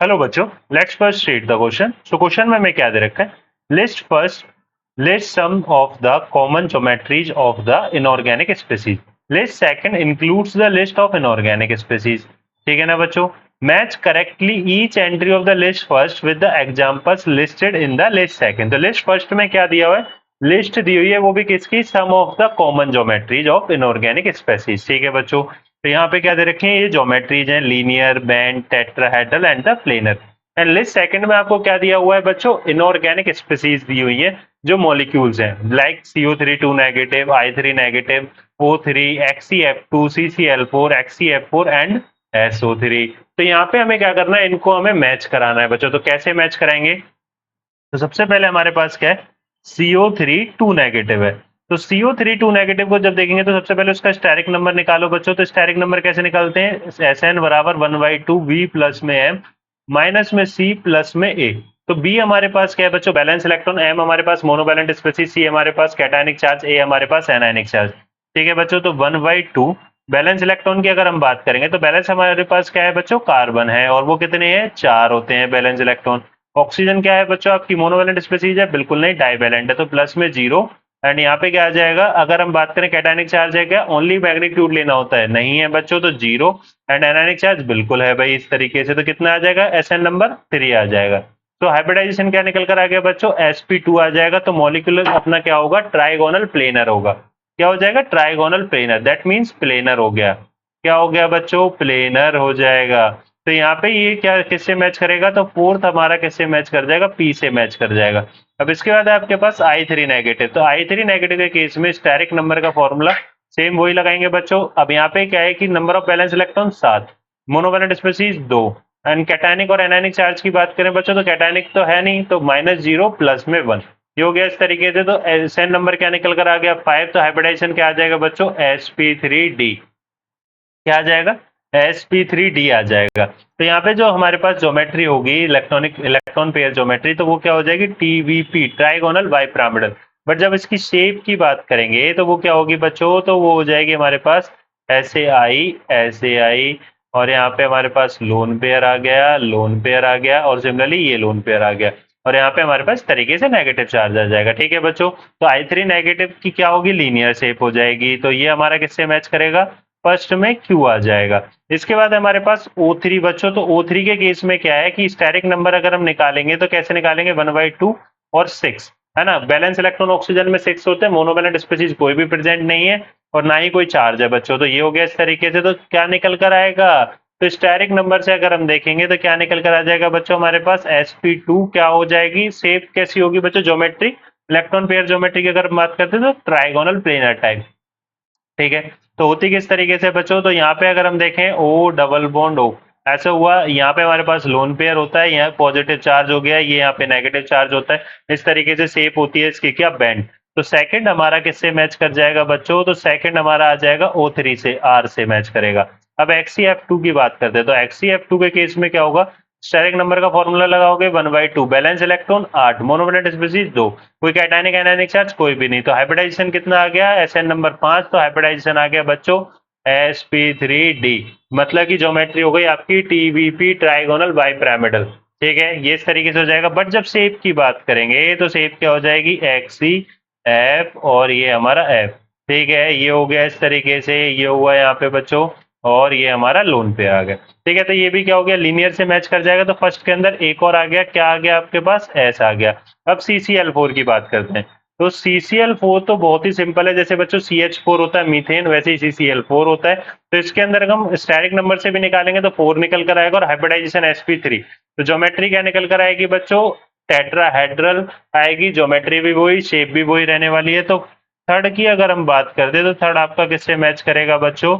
Hello बच्चों, let's first read the question. So question में हमें क्या दे रखा है? List some of the common geometries of the inorganic species. List second includes the list of inorganic species. ठीक है ना बच्चों? Match correctly each entry of the list first with the examples listed in the list second. तो list first में क्या दिया हुआ है? लिस्ट दी हुई है, वो भी किसकी? Some of the common geometries of inorganic species. ठीक है बच्चों, तो यहाँ पे क्या दे रखे हैं? ये ज्योमेट्रीज हैं, linear, band, tetrahedral and the planar. And list second में आपको क्या दिया हुआ है बच्चों? इनऑर्गेनिक स्पीसीज दी हुई है, जो मॉलिक्यूल्स हैं, like CO3 2 negative, I3 negative, O3, XeF2, CCl4, XeF4 and SO3। तो यहाँ पे हमें क्या करना है? इनको हमें मैच कराना है बच्चों। तो कैसे मैच कराएंगे? तो सबसे पहले हमारे पास क्या है? CO3 2 नेगेटिव है। तो CO3 2 नेगेटिव को जब देखेंगे तो सबसे पहले उसका स्टेरिक नंबर निकालो बच्चों। तो स्टेरिक नंबर कैसे निकालते हैं? Sn बराबर 1/2 V प्लस में M माइनस में C प्लस में A। तो B हमारे पास क्या है बच्चों? बैलेंस इलेक्ट्रॉन, M हमारे पास मोनोवैलेंट स्पीसीज, C हमारे पास कैटायनिक चार्ज, A हमारे पास एनायनिक चार्ज। ठीक है बच्चों, तो 1/2 बैलेंस इलेक्ट्रॉन की अगर हम बात करेंगे तो बैलेंस हमारे पास क्या है बच्चों? कार्बन है, और वो कितने हैं? 4 होते हैं बैलेंस इलेक्ट्रॉन। ऑक्सीजन क्या है बच्चों? आपकी मोनोवैलेंट स्पीसीज है? बिल्कुल नहीं, डाइवैलेंट है, तो प्लस में 0। एंड यहाँ पे क्या आ जाएगा? अगर हम बात करें कैटायनिक चार्ज है क्या? ओनली मैग्नीट्यूड लेना होता है, नहीं है बच्चों, तो 0। एंड एनायनिक चार्ज बिल्कुल है भाई, इस तरीके से। तो कितना आ जाएगा? SN नंबर 3 आ जाएगा। तो हाइब्रिडाइजेशन क्या निकल कर आ गया बच्चों? sp2 आ जाएगा। तो मॉलिक्यूलर अपना क्या होगा? ट्राइगोनल प्लेनर होगा। क्या हो जाएगा? Trigonal planar. That means planar हो गया। क्या हो गया बच्चों? प्लेनर हो जाएगा। तो यहाँ पे ये क्या किससे मैच करेगा? तो फोर्थ हमारा किससे मैच कर जाएगा? P से मैच कर जाएगा। अब इसके बाद आपके पास I3 नेगेटिव। तो I3 नेगेटिव के केस में स्टेरिक नंबर का फॉर्मूला सेम वही लगाएंगे बच्चों। अब यहाँ पे क्या है कि number of balance electron 7, monovalent species 2। And cationic और एनायनिक चार्ज की बात करें बच्चों, तो कैटायनिक तो है नहीं, तो -0 प्लस में 1। ये हो गया इस तरीके से। तो SN नंबर क्या निकल कर आ गया? 5। तो हाइब्रिडाइजेशन क्या आ जाएगा बच्चों? sp3d। क्या आ जाएगा? sp3d आ जाएगा। तो यहाँ पे जो हमारे पास ज्योमेट्री होगी, इलेक्ट्रॉन पेयर ज्योमेट्री, तो वो क्या हो जाएगी? TVP, trigonal bipyramidal. बट जब इसकी शेप की बात करेंगे तो वो क्या होगी बच्चों? तो वो हो जाएगी हमारे पास SAI। और यहाँ पे हमारे पास लोन पेयर आ गया, लोन पेयर आ गया, और सिमिलरली ये लोन पेयर आ गया। और यहाँ पे हमारे पास तरीके से नेगेटिव चार्ज आ जाएगा। ठीक है बच्चों, तो I3 नेगेटिव की क्या होगी? लीनियर शेप हो जाएगी। तो ये हमारा किससे मैच करेगा? फर्स्ट में Q आ जाएगा। इसके बाद हमारे पास O3 बच्चों। तो O3 के केस में क्या है कि स्टेरिक नंबर अगर हम निकालेंगे तो कैसे निकालेंगे? 1/2 और 6, है ना? बैलेंस इलेक्ट्रॉन ऑक्सीजन में 6 होते हैं, मोनोवैलेंट स्पीसीज कोई भी प्रेजेंट नहीं है, और ना ही कोई चार्ज है बच्चों। तो ये हो गया इस तरीके से। तो क्या निकल कर आएगा? तो स्टेरिक नंबर से अगर हम देखेंगे तो क्या निकल कर आ जाएगा बच्चों? हमारे पास sp2 क्या हो जाएगी? शेप कैसी होगी बच्चों? ज्योमेट्री, इलेक्ट्रॉन पेयर ज्योमेट्री की अगर हम बात करते हैं तो ट्राइगोनल प्लेनर टाइप। ठीक है, तो होती किस तरीके से बच्चों? तो यहाँ पे अगर हम देखें O डबल बॉन्ड O, ऐसा हुआ। यहाँ पे हमारे पास लोन पेयर होता है, यहाँ पॉजिटिव चार्ज हो गया, ये यहाँ पे नेगेटिव चार्ज होता है। इस तरीके से शेप होती है इसकी क्या? बैंड। तो सेकंड हमारा किससे मैच कर जाएगा बच्चों? तो सेकंड हमारा आ जाएगा O3 से, R से मैच करेगा। अब XeF2 की बात करते हैं, तो XeF2 के केस में क्या होगा? स्टेरिक नंबर का फॉर्मूला लगाओगे 1/2, बैलेंस इलेक्ट्रॉन 8, मोनोवैलेंट स्पीसीज 2, कोई कैटायनिक एनायनिक चार्ज कोई भी नहीं। तो हाइब्रिडाइजेशन कितना आ गया? SN number 5। तो हाइब्रिडाइजेशन आ गया बच्चों sp3d। मतलब की ज्योमेट्री हो गई आपकी TVP, ट्राइगोनल बाइपिरामिडल। ठीक है, ये इस तरीके से हो जाएगा। बट जब शेप की बात करेंगे तो शेप क्या हो जाएगी? XeF और ये हमारा F। ठीक है, ये हो गया इस तरीके से, ये हुआ यहाँ पे बच्चों, और ये हमारा लोन पे आ गया। ठीक है, तो ये भी क्या हो गया? लीनियर से मैच कर जाएगा। तो फर्स्ट के अंदर एक और आ गया, क्या आ गया आपके पास? S आ गया। अब CCl4 की बात करते हैं। तो CCl4 तो बहुत ही सिंपल है, जैसे बच्चों CH4 होता है मीथेन, वैसे ही CCl4 होता है। तो इसके अंदर हम स्टेरिक नंबर से भी निकालेंगे तो 4 निकल कर आएगा, और हाइब्रिडाइजेशन sp3। तो ज्योमेट्री क्या निकल कर आएगी बच्चों? टेट्राहेड्रल आएगी। ज्योमेट्री भी वही, शेप भी वही रहने वाली है। तो थर्ड की अगर हम बात करते हैं तो थर्ड आपका किससे मैच करेगा बच्चों?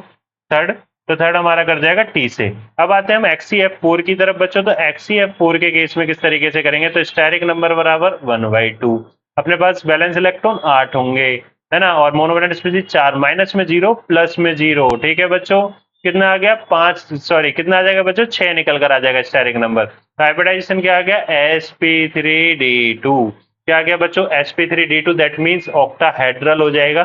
थर्ड, तो थर्ड हमारा कर जाएगा T से। अब आते हैं हम XeF4 की तरफ बच्चों। तो XeF4 के केस में किस तरीके से करेंगे? तो स्टेरिक नंबर बराबर 1/2, अपने पास बैलेंस इलेक्ट्रॉन 8 होंगे, है ना? और मोनोवैलेंट स्पीसीज 4, माइनस में 0 प्लस में 0। ठीक है बच्चों, कितना आ गया? 5, सॉरी कितना आ जाएगा बच्चों? 6 निकल कर आ जाएगा स्टेरिक नंबर। हाइब्रिडाइजेशन क्या आ गया? sp3d2। क्या आ गया बच्चों? sp3d2, दैट मीन्स ऑक्टाहेड्रल हो जाएगा।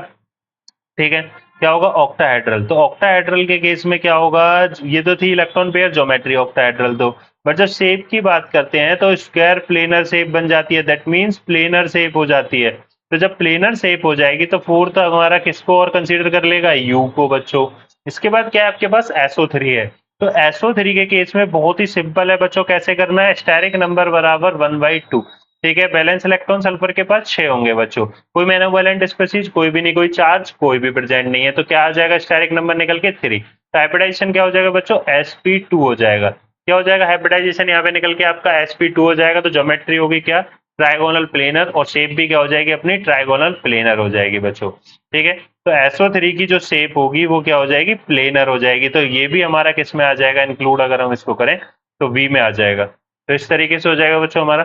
ठीक है, क्या होगा, ऑक्टाहेड्रल। तो ऑक्टाहेड्रल के केस में क्या होगा, ये तो थी इलेक्ट्रॉन पेयर ज्योमेट्री ऑक्टाहेड्रल तो, बट जब शेप की बात करते हैं तो स्क्वायर प्लेनर शेप बन जाती है, दैट मीन्स प्लेनर शेप हो जाती है। तो जब प्लेनर शेप हो जाएगी तो फोर्थ हमारा किसको और कंसीडर कर लेगा, यू को बच्चों। इसके बाद क्या है आपके पास, SO3 है। तो SO3 के केस में बहुत ही सिंपल है बच्चों, कैसे करना है, स्टेरिक नंबर बराबर 1/2। ठीक है, बैलेंस इलेक्ट्रॉन सल्फर के पास 6 होंगे बच्चों, कोई मोनोवैलेंट स्पीशीज कोई भी नहीं, कोई चार्ज कोई भी प्रेजेंट नहीं है, तो क्या आ जाएगा स्टेरिक नंबर निकल के 3। तो हाइब्रिडाइजेशन क्या हो जाएगा बच्चों, sp2 हो जाएगा। क्या हो जाएगा हाइब्रिडाइजेशन, यहाँ पे निकल के आपका sp2 हो जाएगा। तो ज्योमेट्री होगी क्या, ट्राइगोनल प्लेनर, और शेप भी क्या हो जाएगी अपनी, ट्राइगोनल प्लेनर हो जाएगी बच्चों। ठीक है, तो SO3 की जो शेप होगी वो क्या हो जाएगी, प्लेनर हो जाएगी। तो ये भी हमारा किस में आ जाएगा इंक्लूड, अगर हम इसको करें तो V में आ जाएगा। तो इस तरीके से हो जाएगा बच्चों हमारा।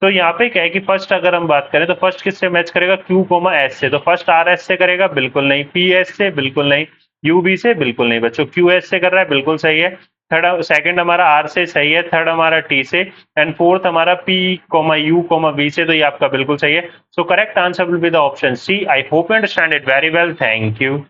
तो यहाँ पे क्या है कि फर्स्ट अगर हम बात करें तो फर्स्ट किससे मैच करेगा, Q, S से। तो फर्स्ट RS से करेगा, बिल्कुल नहीं। PS से बिल्कुल नहीं। UB से बिल्कुल नहीं बच्चों। QS से कर रहा है, बिल्कुल सही है। थर्ड सेकंड हमारा R से सही है, थर्ड हमारा T से, एंड फोर्थ हमारा P, U, V से। तो ये आपका बिल्कुल सही है। So correct answer will be the option C। I hope you understand it very well. Thank you.